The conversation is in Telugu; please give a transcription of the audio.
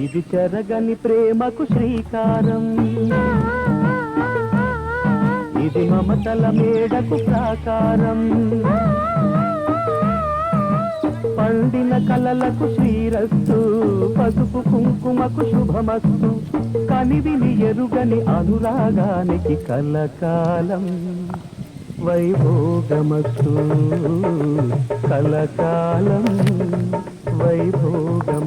ఇది చెరగని ప్రేమకు శ్రీకారం, ఇది మమతల మేడకు ప్రాకారం, పండిన కలలకు శ్రీరస్తు, పసుపు కుంకుమకు శుభమస్తు, కనివిని ఎరుగని అనురాగానికి కలకాలం వైభోగమస్తు, కలకాలం వైభోగం.